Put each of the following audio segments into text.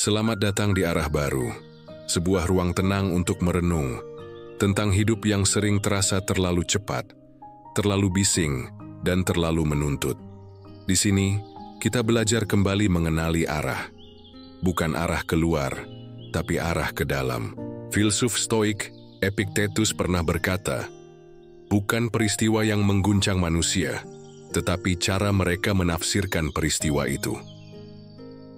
Selamat datang di Arah Baru, sebuah ruang tenang untuk merenung tentang hidup yang sering terasa terlalu cepat, terlalu bising, dan terlalu menuntut. Di sini, kita belajar kembali mengenali arah. Bukan arah keluar, tapi arah ke dalam. Filsuf Stoik, Epictetus pernah berkata, bukan peristiwa yang mengguncang manusia, tetapi cara mereka menafsirkan peristiwa itu.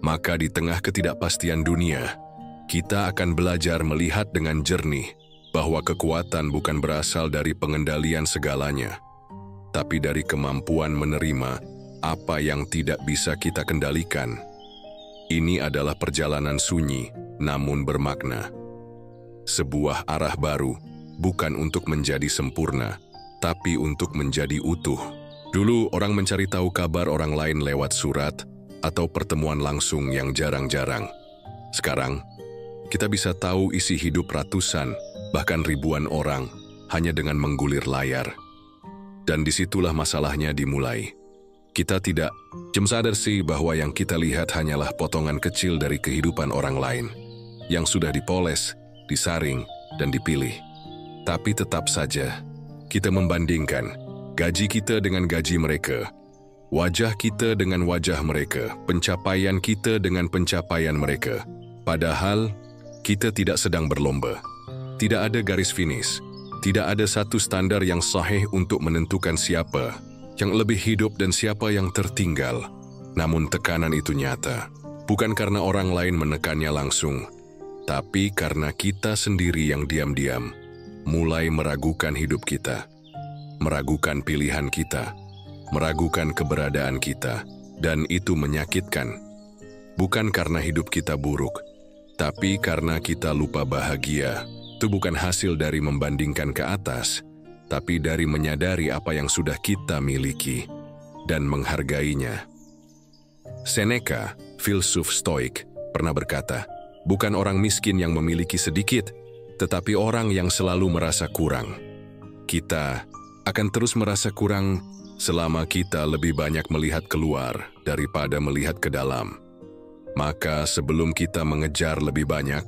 Maka di tengah ketidakpastian dunia, kita akan belajar melihat dengan jernih bahwa kekuatan bukan berasal dari pengendalian segalanya, tapi dari kemampuan menerima apa yang tidak bisa kita kendalikan. Ini adalah perjalanan sunyi, namun bermakna. Sebuah arah baru, bukan untuk menjadi sempurna, tapi untuk menjadi utuh. Dulu orang mencari tahu kabar orang lain lewat surat, atau pertemuan langsung yang jarang-jarang. Sekarang, kita bisa tahu isi hidup ratusan, bahkan ribuan orang, hanya dengan menggulir layar. Dan disitulah masalahnya dimulai. Kita tidak sadar sih bahwa yang kita lihat hanyalah potongan kecil dari kehidupan orang lain, yang sudah dipoles, disaring, dan dipilih. Tapi tetap saja, kita membandingkan gaji kita dengan gaji mereka, wajah kita dengan wajah mereka, pencapaian kita dengan pencapaian mereka. Padahal, kita tidak sedang berlomba. Tidak ada garis finish. Tidak ada satu standar yang sahih untuk menentukan siapa yang lebih hidup dan siapa yang tertinggal. Namun tekanan itu nyata. Bukan karena orang lain menekannya langsung, tapi karena kita sendiri yang diam-diam mulai meragukan hidup kita, meragukan pilihan kita, meragukan keberadaan kita, dan itu menyakitkan. Bukan karena hidup kita buruk, tapi karena kita lupa bahagia. Itu bukan hasil dari membandingkan ke atas, tapi dari menyadari apa yang sudah kita miliki dan menghargainya. Seneca, filsuf Stoik, pernah berkata, bukan orang miskin yang memiliki sedikit, tetapi orang yang selalu merasa kurang. Kita akan terus merasa kurang selama kita lebih banyak melihat keluar daripada melihat ke dalam. Maka sebelum kita mengejar lebih banyak,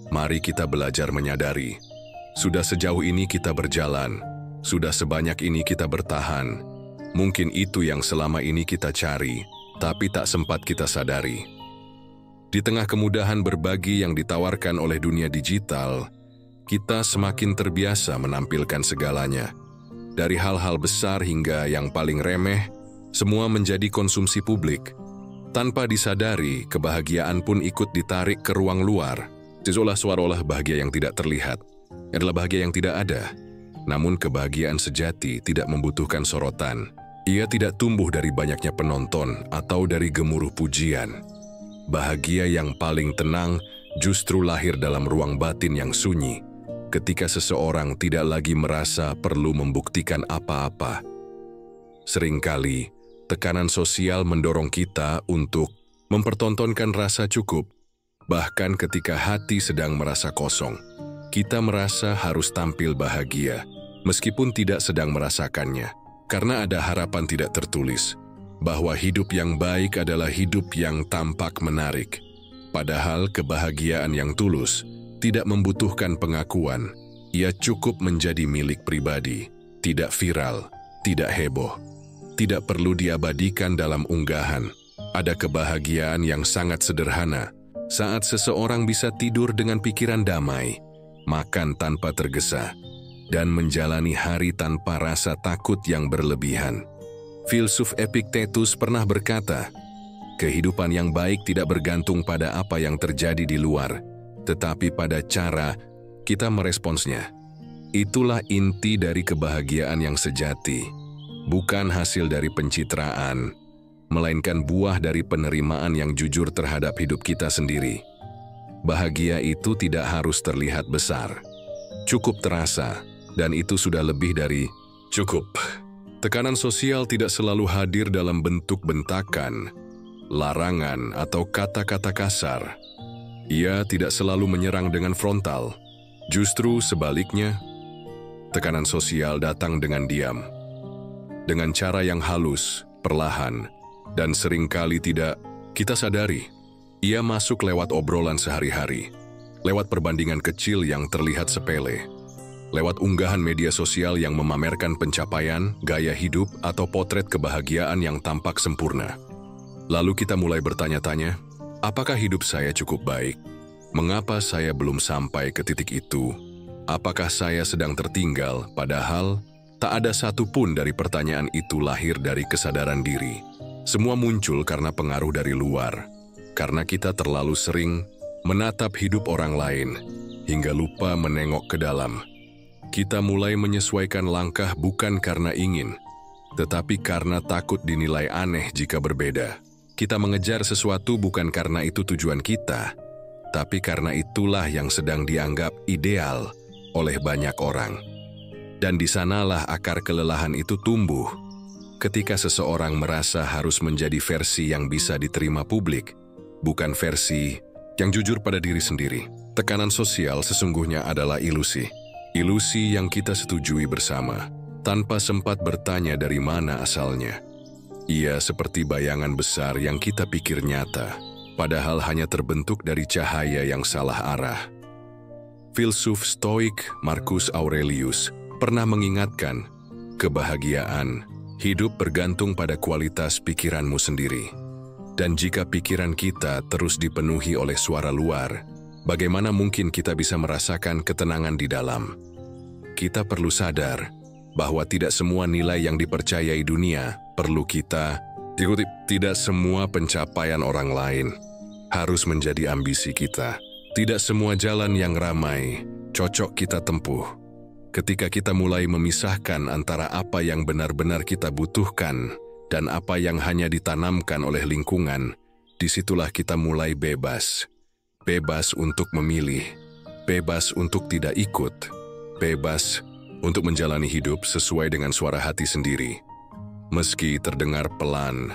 mari kita belajar menyadari. Sudah sejauh ini kita berjalan, sudah sebanyak ini kita bertahan. Mungkin itu yang selama ini kita cari, tapi tak sempat kita sadari. Di tengah kemudahan berbagi yang ditawarkan oleh dunia digital, kita semakin terbiasa menampilkan segalanya. Dari hal-hal besar hingga yang paling remeh, semua menjadi konsumsi publik. Tanpa disadari, kebahagiaan pun ikut ditarik ke ruang luar. Seolah-olah bahagia yang tidak terlihat adalah bahagia yang tidak ada. Namun kebahagiaan sejati tidak membutuhkan sorotan. Ia tidak tumbuh dari banyaknya penonton atau dari gemuruh pujian. Bahagia yang paling tenang justru lahir dalam ruang batin yang sunyi, ketika seseorang tidak lagi merasa perlu membuktikan apa-apa. Seringkali, tekanan sosial mendorong kita untuk mempertontonkan rasa cukup. Bahkan ketika hati sedang merasa kosong, kita merasa harus tampil bahagia, meskipun tidak sedang merasakannya. Karena ada harapan tidak tertulis, bahwa hidup yang baik adalah hidup yang tampak menarik. Padahal kebahagiaan yang tulus tidak membutuhkan pengakuan. Ia cukup menjadi milik pribadi, tidak viral, tidak heboh, tidak perlu diabadikan dalam unggahan. Ada kebahagiaan yang sangat sederhana, saat seseorang bisa tidur dengan pikiran damai, makan tanpa tergesa, dan menjalani hari tanpa rasa takut yang berlebihan. Filsuf Epictetus pernah berkata, kehidupan yang baik tidak bergantung pada apa yang terjadi di luar, tetapi pada cara kita meresponsnya. Itulah inti dari kebahagiaan yang sejati, bukan hasil dari pencitraan, melainkan buah dari penerimaan yang jujur terhadap hidup kita sendiri. Bahagia itu tidak harus terlihat besar, cukup terasa, dan itu sudah lebih dari cukup. Tekanan sosial tidak selalu hadir dalam bentuk bentakan, larangan, atau kata-kata kasar. Ia tidak selalu menyerang dengan frontal. Justru sebaliknya, tekanan sosial datang dengan diam, dengan cara yang halus, perlahan, dan seringkali tidak kita sadari. Ia masuk lewat obrolan sehari-hari, lewat perbandingan kecil yang terlihat sepele, lewat unggahan media sosial yang memamerkan pencapaian, gaya hidup, atau potret kebahagiaan yang tampak sempurna. Lalu kita mulai bertanya-tanya, apakah hidup saya cukup baik? Mengapa saya belum sampai ke titik itu? Apakah saya sedang tertinggal, padahal tak ada satupun dari pertanyaan itu lahir dari kesadaran diri. Semua muncul karena pengaruh dari luar, karena kita terlalu sering menatap hidup orang lain, hingga lupa menengok ke dalam. Kita mulai menyesuaikan langkah bukan karena ingin, tetapi karena takut dinilai aneh jika berbeda. Kita mengejar sesuatu bukan karena itu tujuan kita, tapi karena itulah yang sedang dianggap ideal oleh banyak orang. Dan di sanalah akar kelelahan itu tumbuh. Ketika seseorang merasa harus menjadi versi yang bisa diterima publik, bukan versi yang jujur pada diri sendiri. Tekanan sosial sesungguhnya adalah ilusi. Ilusi yang kita setujui bersama, tanpa sempat bertanya dari mana asalnya. Ia seperti bayangan besar yang kita pikir nyata, padahal hanya terbentuk dari cahaya yang salah arah. Filsuf Stoik Marcus Aurelius pernah mengingatkan, kebahagiaan hidup bergantung pada kualitas pikiranmu sendiri. Dan jika pikiran kita terus dipenuhi oleh suara luar, bagaimana mungkin kita bisa merasakan ketenangan di dalam? Kita perlu sadar bahwa tidak semua nilai yang dipercayai dunia perlu kita ikuti. Tidak semua pencapaian orang lain harus menjadi ambisi kita. Tidak semua jalan yang ramai cocok kita tempuh. Ketika kita mulai memisahkan antara apa yang benar-benar kita butuhkan dan apa yang hanya ditanamkan oleh lingkungan, disitulah kita mulai bebas. Bebas untuk memilih, bebas untuk tidak ikut, bebas untuk menjalani hidup sesuai dengan suara hati sendiri. Meski terdengar pelan,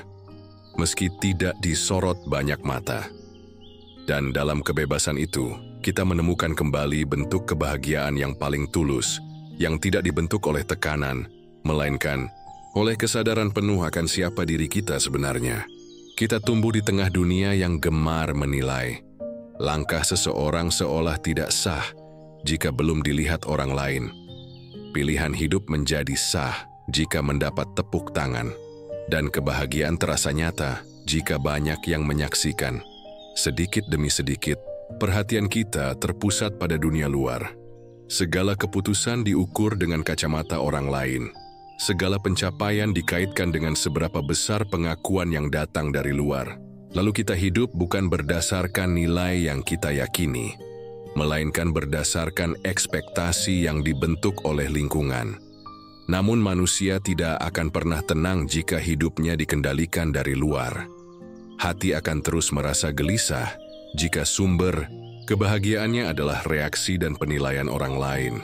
meski tidak disorot banyak mata. Dan dalam kebebasan itu, kita menemukan kembali bentuk kebahagiaan yang paling tulus, yang tidak dibentuk oleh tekanan, melainkan oleh kesadaran penuh akan siapa diri kita sebenarnya. Kita tumbuh di tengah dunia yang gemar menilai. Langkah seseorang seolah tidak sah jika belum dilihat orang lain. Pilihan hidup menjadi sah jika mendapat tepuk tangan. Dan kebahagiaan terasa nyata jika banyak yang menyaksikan. Sedikit demi sedikit, perhatian kita terpusat pada dunia luar. Segala keputusan diukur dengan kacamata orang lain. Segala pencapaian dikaitkan dengan seberapa besar pengakuan yang datang dari luar. Lalu kita hidup bukan berdasarkan nilai yang kita yakini, melainkan berdasarkan ekspektasi yang dibentuk oleh lingkungan. Namun manusia tidak akan pernah tenang jika hidupnya dikendalikan dari luar. Hati akan terus merasa gelisah jika sumber kebahagiaannya adalah reaksi dan penilaian orang lain.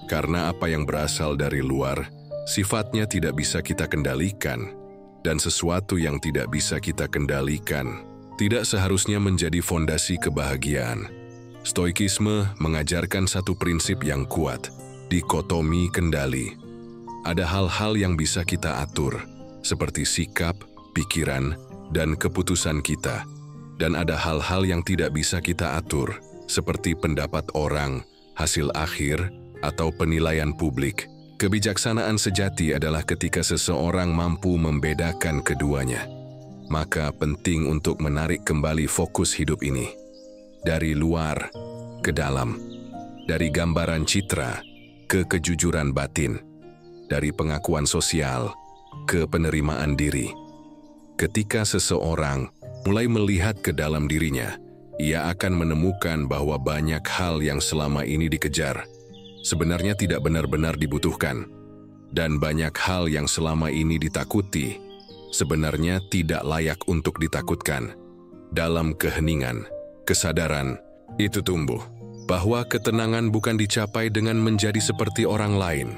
Karena apa yang berasal dari luar, sifatnya tidak bisa kita kendalikan, dan sesuatu yang tidak bisa kita kendalikan tidak seharusnya menjadi fondasi kebahagiaan. Stoikisme mengajarkan satu prinsip yang kuat, dikotomi kendali. Ada hal-hal yang bisa kita atur, seperti sikap, pikiran, dan keputusan kita. Dan ada hal-hal yang tidak bisa kita atur, seperti pendapat orang, hasil akhir, atau penilaian publik. Kebijaksanaan sejati adalah ketika seseorang mampu membedakan keduanya. Maka penting untuk menarik kembali fokus hidup ini. Dari luar ke dalam. Dari gambaran citra ke kejujuran batin. Dari pengakuan sosial ke penerimaan diri. Ketika seseorang mulai melihat ke dalam dirinya, ia akan menemukan bahwa banyak hal yang selama ini dikejar sebenarnya tidak benar-benar dibutuhkan, dan banyak hal yang selama ini ditakuti sebenarnya tidak layak untuk ditakutkan. Dalam keheningan, kesadaran itu tumbuh bahwa ketenangan bukan dicapai dengan menjadi seperti orang lain,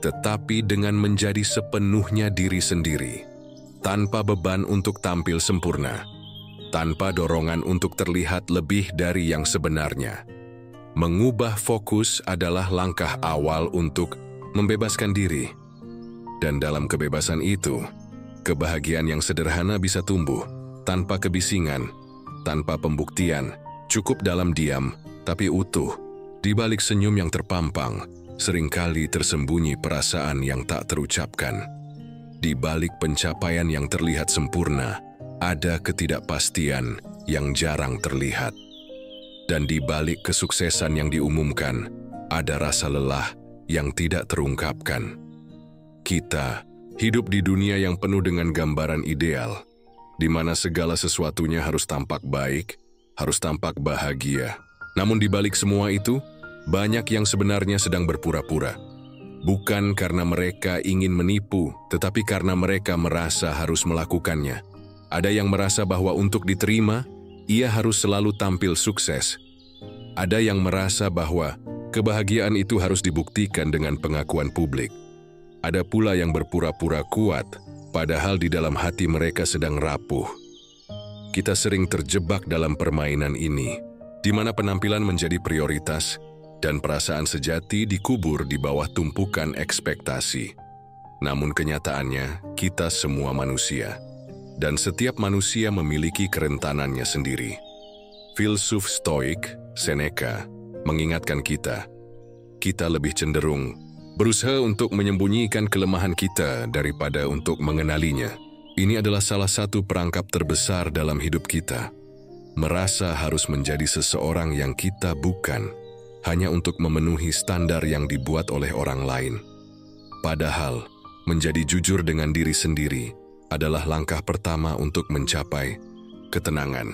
tetapi dengan menjadi sepenuhnya diri sendiri, tanpa beban untuk tampil sempurna, tanpa dorongan untuk terlihat lebih dari yang sebenarnya. Mengubah fokus adalah langkah awal untuk membebaskan diri. Dan dalam kebebasan itu, kebahagiaan yang sederhana bisa tumbuh tanpa kebisingan, tanpa pembuktian, cukup dalam diam, tapi utuh. Di balik senyum yang terpampang, seringkali tersembunyi perasaan yang tak terucapkan. Di balik pencapaian yang terlihat sempurna, ada ketidakpastian yang jarang terlihat. Dan di balik kesuksesan yang diumumkan, ada rasa lelah yang tidak terungkapkan. Kita hidup di dunia yang penuh dengan gambaran ideal, di mana segala sesuatunya harus tampak baik, harus tampak bahagia. Namun di balik semua itu, banyak yang sebenarnya sedang berpura-pura. Bukan karena mereka ingin menipu, tetapi karena mereka merasa harus melakukannya. Ada yang merasa bahwa untuk diterima, ia harus selalu tampil sukses. Ada yang merasa bahwa kebahagiaan itu harus dibuktikan dengan pengakuan publik. Ada pula yang berpura-pura kuat, padahal di dalam hati mereka sedang rapuh. Kita sering terjebak dalam permainan ini, di mana penampilan menjadi prioritas, dan perasaan sejati dikubur di bawah tumpukan ekspektasi. Namun kenyataannya, kita semua manusia, dan setiap manusia memiliki kerentanannya sendiri. Filsuf Stoik, Seneca, mengingatkan kita lebih cenderung berusaha untuk menyembunyikan kelemahan kita daripada untuk mengenalinya. Ini adalah salah satu perangkap terbesar dalam hidup kita. Merasa harus menjadi seseorang yang kita bukan, hanya untuk memenuhi standar yang dibuat oleh orang lain. Padahal, menjadi jujur dengan diri sendiri adalah langkah pertama untuk mencapai ketenangan.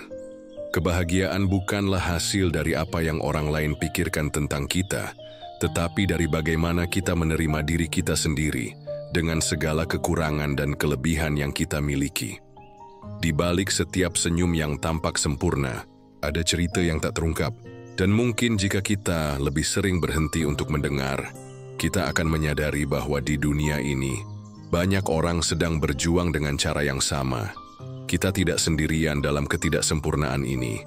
Kebahagiaan bukanlah hasil dari apa yang orang lain pikirkan tentang kita, tetapi dari bagaimana kita menerima diri kita sendiri dengan segala kekurangan dan kelebihan yang kita miliki. Di balik setiap senyum yang tampak sempurna, ada cerita yang tak terungkap. Dan mungkin jika kita lebih sering berhenti untuk mendengar, kita akan menyadari bahwa di dunia ini, banyak orang sedang berjuang dengan cara yang sama. Kita tidak sendirian dalam ketidaksempurnaan ini.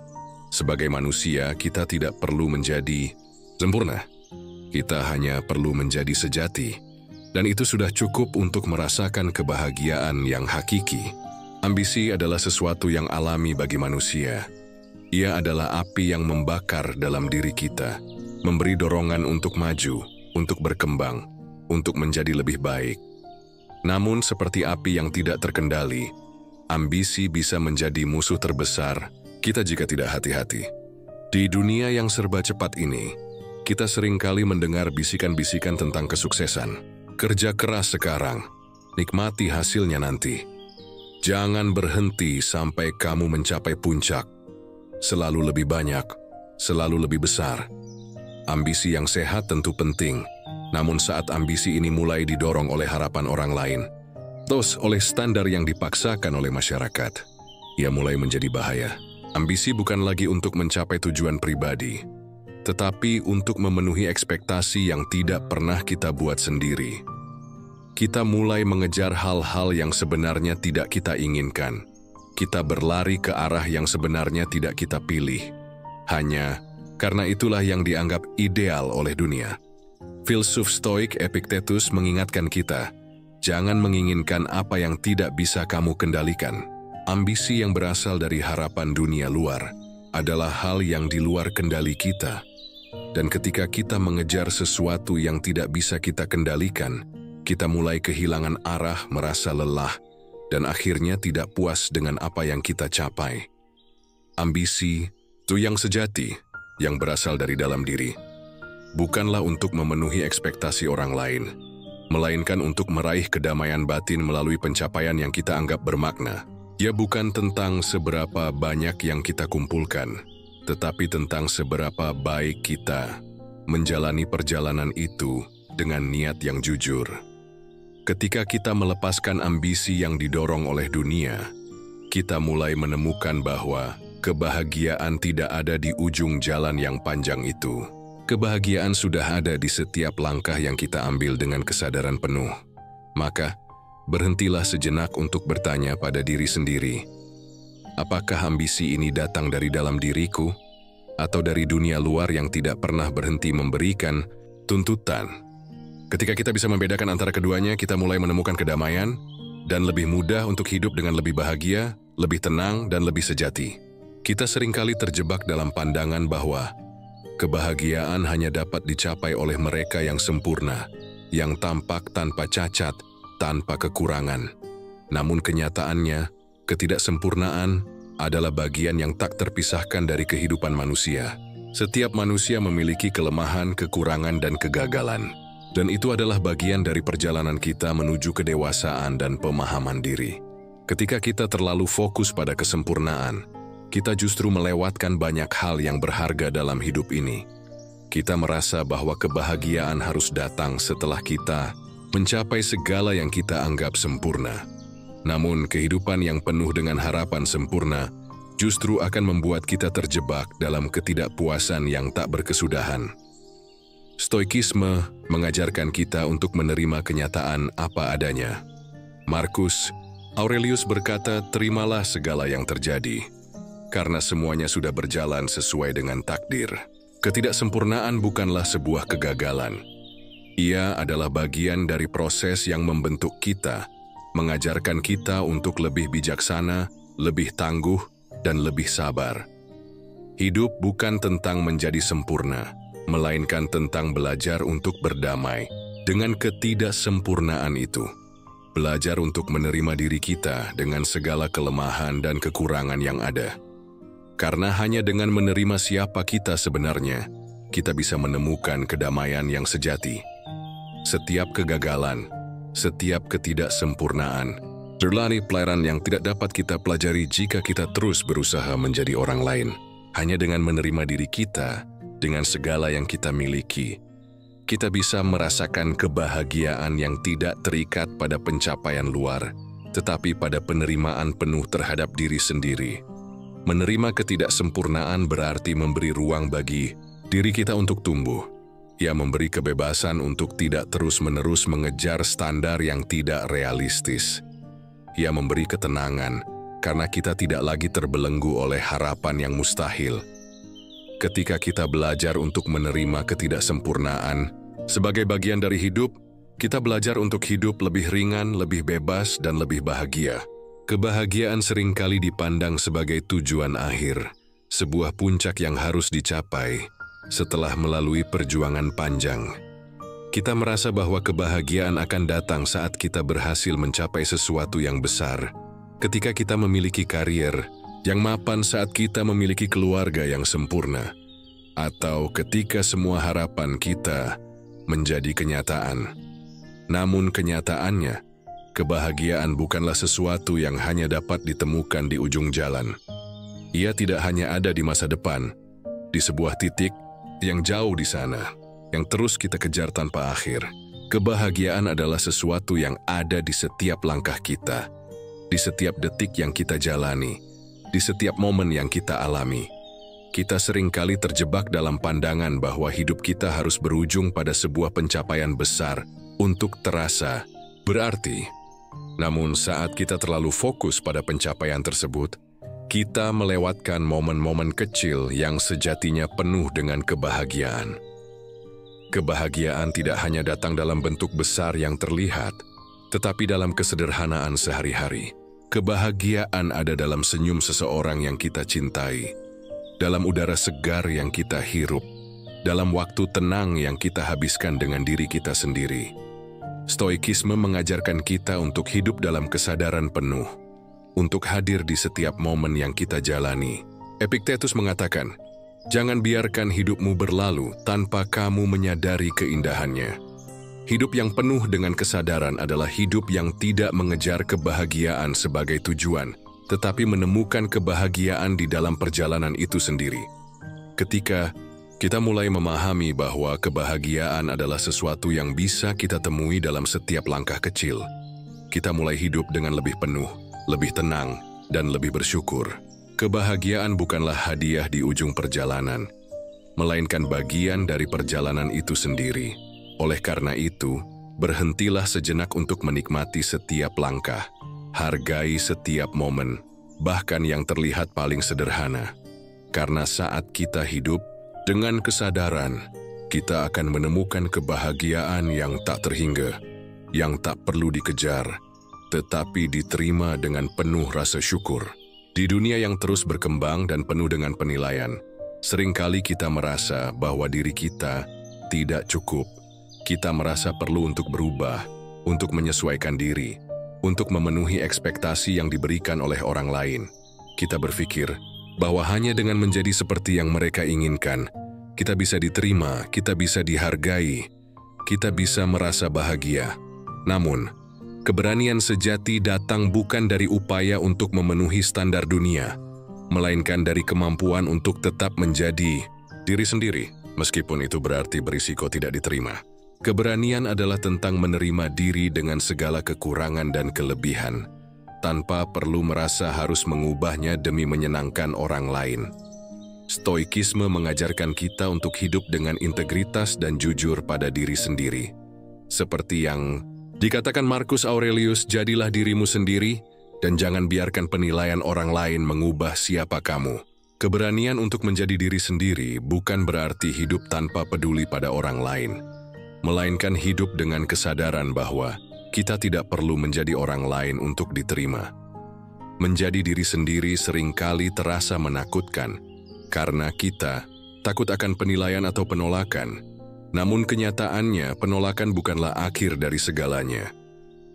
Sebagai manusia, kita tidak perlu menjadi sempurna. Kita hanya perlu menjadi sejati. Dan itu sudah cukup untuk merasakan kebahagiaan yang hakiki. Ambisi adalah sesuatu yang alami bagi manusia. Ia adalah api yang membakar dalam diri kita, memberi dorongan untuk maju, untuk berkembang, untuk menjadi lebih baik. Namun seperti api yang tidak terkendali, ambisi bisa menjadi musuh terbesar kita jika tidak hati-hati. Di dunia yang serba cepat ini, kita seringkali mendengar bisikan-bisikan tentang kesuksesan. Kerja keras sekarang, nikmati hasilnya nanti. Jangan berhenti sampai kamu mencapai puncak. Selalu lebih banyak, selalu lebih besar. Ambisi yang sehat tentu penting, namun saat ambisi ini mulai didorong oleh harapan orang lain, terus oleh standar yang dipaksakan oleh masyarakat, ia mulai menjadi bahaya. Ambisi bukan lagi untuk mencapai tujuan pribadi, tetapi untuk memenuhi ekspektasi yang tidak pernah kita buat sendiri. Kita mulai mengejar hal-hal yang sebenarnya tidak kita inginkan. Kita berlari ke arah yang sebenarnya tidak kita pilih, hanya karena itulah yang dianggap ideal oleh dunia. Filsuf Stoik Epictetus mengingatkan kita, jangan menginginkan apa yang tidak bisa kamu kendalikan. Ambisi yang berasal dari harapan dunia luar adalah hal yang di luar kendali kita. Dan ketika kita mengejar sesuatu yang tidak bisa kita kendalikan, kita mulai kehilangan arah, merasa lelah, dan akhirnya tidak puas dengan apa yang kita capai. Ambisi itu yang sejati, yang berasal dari dalam diri. Bukanlah untuk memenuhi ekspektasi orang lain, melainkan untuk meraih kedamaian batin melalui pencapaian yang kita anggap bermakna. Ia bukan tentang seberapa banyak yang kita kumpulkan, tetapi tentang seberapa baik kita menjalani perjalanan itu dengan niat yang jujur. Ketika kita melepaskan ambisi yang didorong oleh dunia, kita mulai menemukan bahwa kebahagiaan tidak ada di ujung jalan yang panjang itu. Kebahagiaan sudah ada di setiap langkah yang kita ambil dengan kesadaran penuh. Maka, berhentilah sejenak untuk bertanya pada diri sendiri, apakah ambisi ini datang dari dalam diriku, atau dari dunia luar yang tidak pernah berhenti memberikan tuntutan? Ketika kita bisa membedakan antara keduanya, kita mulai menemukan kedamaian dan lebih mudah untuk hidup dengan lebih bahagia, lebih tenang, dan lebih sejati. Kita seringkali terjebak dalam pandangan bahwa kebahagiaan hanya dapat dicapai oleh mereka yang sempurna, yang tampak tanpa cacat, tanpa kekurangan. Namun kenyataannya, ketidaksempurnaan adalah bagian yang tak terpisahkan dari kehidupan manusia. Setiap manusia memiliki kelemahan, kekurangan, dan kegagalan. Dan itu adalah bagian dari perjalanan kita menuju kedewasaan dan pemahaman diri. Ketika kita terlalu fokus pada kesempurnaan, kita justru melewatkan banyak hal yang berharga dalam hidup ini. Kita merasa bahwa kebahagiaan harus datang setelah kita mencapai segala yang kita anggap sempurna. Namun, kehidupan yang penuh dengan harapan sempurna justru akan membuat kita terjebak dalam ketidakpuasan yang tak berkesudahan. Stoikisme mengajarkan kita untuk menerima kenyataan apa adanya. Marcus Aurelius berkata, "Terimalah segala yang terjadi, karena semuanya sudah berjalan sesuai dengan takdir." Ketidaksempurnaan bukanlah sebuah kegagalan. Ia adalah bagian dari proses yang membentuk kita, mengajarkan kita untuk lebih bijaksana, lebih tangguh, dan lebih sabar. Hidup bukan tentang menjadi sempurna, melainkan tentang belajar untuk berdamai dengan ketidaksempurnaan itu. Belajar untuk menerima diri kita dengan segala kelemahan dan kekurangan yang ada. Karena hanya dengan menerima siapa kita sebenarnya, kita bisa menemukan kedamaian yang sejati. Setiap kegagalan, setiap ketidaksempurnaan, adalah pelajaran yang tidak dapat kita pelajari jika kita terus berusaha menjadi orang lain. Hanya dengan menerima diri kita, dengan segala yang kita miliki, kita bisa merasakan kebahagiaan yang tidak terikat pada pencapaian luar, tetapi pada penerimaan penuh terhadap diri sendiri. Menerima ketidaksempurnaan berarti memberi ruang bagi diri kita untuk tumbuh. Ia memberi kebebasan untuk tidak terus-menerus mengejar standar yang tidak realistis. Ia memberi ketenangan karena kita tidak lagi terbelenggu oleh harapan yang mustahil. Ketika kita belajar untuk menerima ketidaksempurnaan sebagai bagian dari hidup, kita belajar untuk hidup lebih ringan, lebih bebas, dan lebih bahagia. Kebahagiaan seringkali dipandang sebagai tujuan akhir, sebuah puncak yang harus dicapai setelah melalui perjuangan panjang. Kita merasa bahwa kebahagiaan akan datang saat kita berhasil mencapai sesuatu yang besar, ketika kita memiliki karier yang mapan, saat kita memiliki keluarga yang sempurna, atau ketika semua harapan kita menjadi kenyataan. Namun kenyataannya, kebahagiaan bukanlah sesuatu yang hanya dapat ditemukan di ujung jalan. Ia tidak hanya ada di masa depan, di sebuah titik yang jauh di sana, yang terus kita kejar tanpa akhir. Kebahagiaan adalah sesuatu yang ada di setiap langkah kita, di setiap detik yang kita jalani, di setiap momen yang kita alami. Kita seringkali terjebak dalam pandangan bahwa hidup kita harus berujung pada sebuah pencapaian besar untuk terasa berarti. Namun saat kita terlalu fokus pada pencapaian tersebut, kita melewatkan momen-momen kecil yang sejatinya penuh dengan kebahagiaan. Kebahagiaan tidak hanya datang dalam bentuk besar yang terlihat, tetapi dalam kesederhanaan sehari-hari. Kebahagiaan ada dalam senyum seseorang yang kita cintai, dalam udara segar yang kita hirup, dalam waktu tenang yang kita habiskan dengan diri kita sendiri. Stoikisme mengajarkan kita untuk hidup dalam kesadaran penuh, untuk hadir di setiap momen yang kita jalani. Epictetus mengatakan, "Jangan biarkan hidupmu berlalu tanpa kamu menyadari keindahannya." Hidup yang penuh dengan kesadaran adalah hidup yang tidak mengejar kebahagiaan sebagai tujuan, tetapi menemukan kebahagiaan di dalam perjalanan itu sendiri. Ketika kita mulai memahami bahwa kebahagiaan adalah sesuatu yang bisa kita temui dalam setiap langkah kecil, kita mulai hidup dengan lebih penuh, lebih tenang, dan lebih bersyukur. Kebahagiaan bukanlah hadiah di ujung perjalanan, melainkan bagian dari perjalanan itu sendiri. Oleh karena itu, berhentilah sejenak untuk menikmati setiap langkah, hargai setiap momen, bahkan yang terlihat paling sederhana. Karena saat kita hidup dengan kesadaran, kita akan menemukan kebahagiaan yang tak terhingga, yang tak perlu dikejar, tetapi diterima dengan penuh rasa syukur. Di dunia yang terus berkembang dan penuh dengan penilaian, seringkali kita merasa bahwa diri kita tidak cukup. Kita merasa perlu untuk berubah, untuk menyesuaikan diri, untuk memenuhi ekspektasi yang diberikan oleh orang lain. Kita berpikir bahwa hanya dengan menjadi seperti yang mereka inginkan, kita bisa diterima, kita bisa dihargai, kita bisa merasa bahagia. Namun, keberanian sejati datang bukan dari upaya untuk memenuhi standar dunia, melainkan dari kemampuan untuk tetap menjadi diri sendiri, meskipun itu berarti berisiko tidak diterima. Keberanian adalah tentang menerima diri dengan segala kekurangan dan kelebihan, tanpa perlu merasa harus mengubahnya demi menyenangkan orang lain. Stoikisme mengajarkan kita untuk hidup dengan integritas dan jujur pada diri sendiri. Seperti yang dikatakan Marcus Aurelius, jadilah dirimu sendiri dan jangan biarkan penilaian orang lain mengubah siapa kamu. Keberanian untuk menjadi diri sendiri bukan berarti hidup tanpa peduli pada orang lain, melainkan hidup dengan kesadaran bahwa kita tidak perlu menjadi orang lain untuk diterima. Menjadi diri sendiri seringkali terasa menakutkan, karena kita takut akan penilaian atau penolakan. Namun kenyataannya, penolakan bukanlah akhir dari segalanya.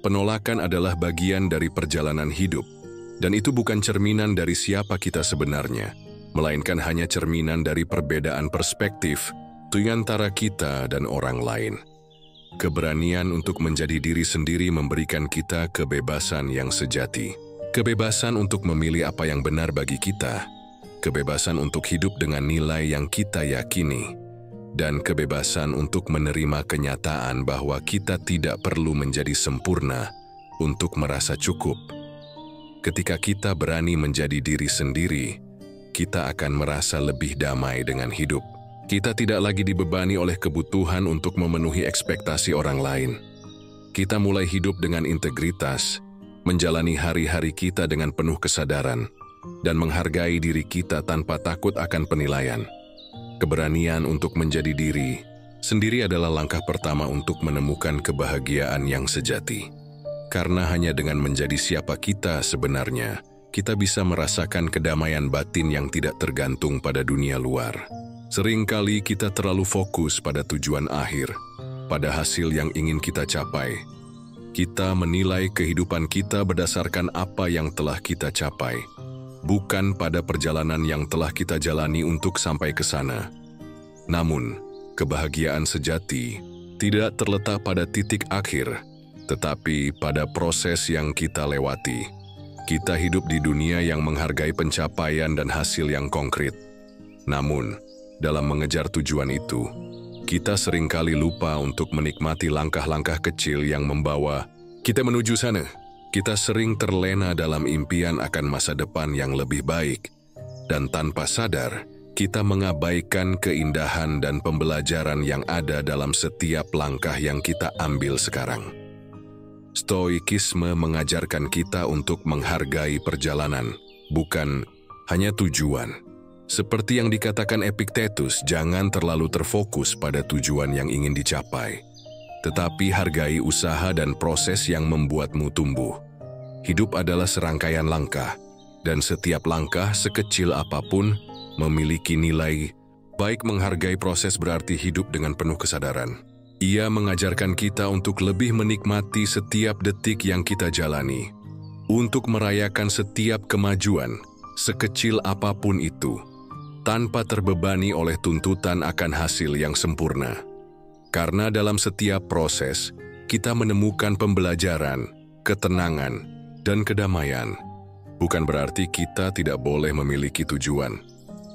Penolakan adalah bagian dari perjalanan hidup, dan itu bukan cerminan dari siapa kita sebenarnya, melainkan hanya cerminan dari perbedaan perspektif di antara kita dan orang lain. Keberanian untuk menjadi diri sendiri memberikan kita kebebasan yang sejati. Kebebasan untuk memilih apa yang benar bagi kita, kebebasan untuk hidup dengan nilai yang kita yakini, dan kebebasan untuk menerima kenyataan bahwa kita tidak perlu menjadi sempurna untuk merasa cukup. Ketika kita berani menjadi diri sendiri, kita akan merasa lebih damai dengan hidup. Kita tidak lagi dibebani oleh kebutuhan untuk memenuhi ekspektasi orang lain. Kita mulai hidup dengan integritas, menjalani hari-hari kita dengan penuh kesadaran, dan menghargai diri kita tanpa takut akan penilaian. Keberanian untuk menjadi diri sendiri adalah langkah pertama untuk menemukan kebahagiaan yang sejati. Karena hanya dengan menjadi siapa kita sebenarnya, kita bisa merasakan kedamaian batin yang tidak tergantung pada dunia luar. Seringkali kita terlalu fokus pada tujuan akhir, pada hasil yang ingin kita capai. Kita menilai kehidupan kita berdasarkan apa yang telah kita capai, bukan pada perjalanan yang telah kita jalani untuk sampai ke sana. Namun, kebahagiaan sejati tidak terletak pada titik akhir, tetapi pada proses yang kita lewati. Kita hidup di dunia yang menghargai pencapaian dan hasil yang konkret. Namun, dalam mengejar tujuan itu, kita seringkali lupa untuk menikmati langkah-langkah kecil yang membawa kita menuju sana. Kita sering terlena dalam impian akan masa depan yang lebih baik, dan tanpa sadar, kita mengabaikan keindahan dan pembelajaran yang ada dalam setiap langkah yang kita ambil sekarang. Stoikisme mengajarkan kita untuk menghargai perjalanan, bukan hanya tujuan. Seperti yang dikatakan Epictetus, jangan terlalu terfokus pada tujuan yang ingin dicapai, tetapi hargai usaha dan proses yang membuatmu tumbuh. Hidup adalah serangkaian langkah, dan setiap langkah sekecil apapun memiliki nilai. Baik, menghargai proses berarti hidup dengan penuh kesadaran. Ia mengajarkan kita untuk lebih menikmati setiap detik yang kita jalani, untuk merayakan setiap kemajuan, sekecil apapun itu, tanpa terbebani oleh tuntutan akan hasil yang sempurna. Karena dalam setiap proses, kita menemukan pembelajaran, ketenangan, dan kedamaian. Bukan berarti kita tidak boleh memiliki tujuan.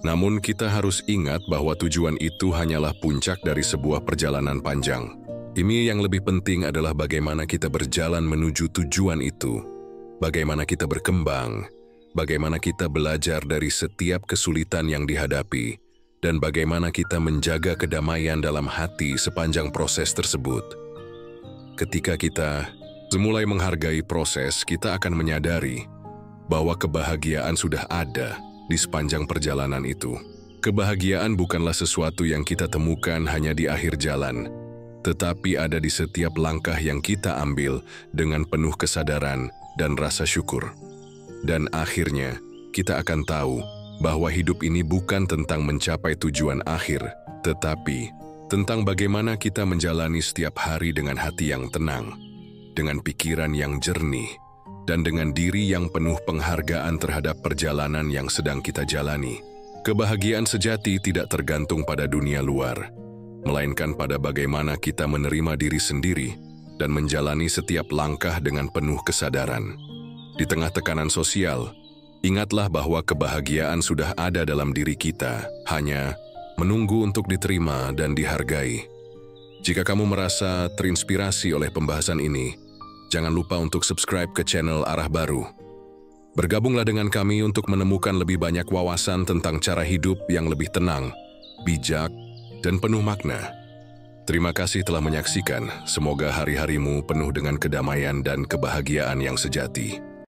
Namun kita harus ingat bahwa tujuan itu hanyalah puncak dari sebuah perjalanan panjang. Ini yang lebih penting adalah bagaimana kita berjalan menuju tujuan itu, bagaimana kita berkembang, bagaimana kita belajar dari setiap kesulitan yang dihadapi, dan bagaimana kita menjaga kedamaian dalam hati sepanjang proses tersebut. Ketika kita mulai menghargai proses, kita akan menyadari bahwa kebahagiaan sudah ada di sepanjang perjalanan itu. Kebahagiaan bukanlah sesuatu yang kita temukan hanya di akhir jalan, tetapi ada di setiap langkah yang kita ambil dengan penuh kesadaran dan rasa syukur. Dan akhirnya, kita akan tahu bahwa hidup ini bukan tentang mencapai tujuan akhir, tetapi tentang bagaimana kita menjalani setiap hari dengan hati yang tenang, dengan pikiran yang jernih, dan dengan diri yang penuh penghargaan terhadap perjalanan yang sedang kita jalani. Kebahagiaan sejati tidak tergantung pada dunia luar, melainkan pada bagaimana kita menerima diri sendiri dan menjalani setiap langkah dengan penuh kesadaran. Di tengah tekanan sosial, ingatlah bahwa kebahagiaan sudah ada dalam diri kita, hanya menunggu untuk diterima dan dihargai. Jika kamu merasa terinspirasi oleh pembahasan ini, jangan lupa untuk subscribe ke channel Arah Baru. Bergabunglah dengan kami untuk menemukan lebih banyak wawasan tentang cara hidup yang lebih tenang, bijak, dan penuh makna. Terima kasih telah menyaksikan. Semoga hari-harimu penuh dengan kedamaian dan kebahagiaan yang sejati.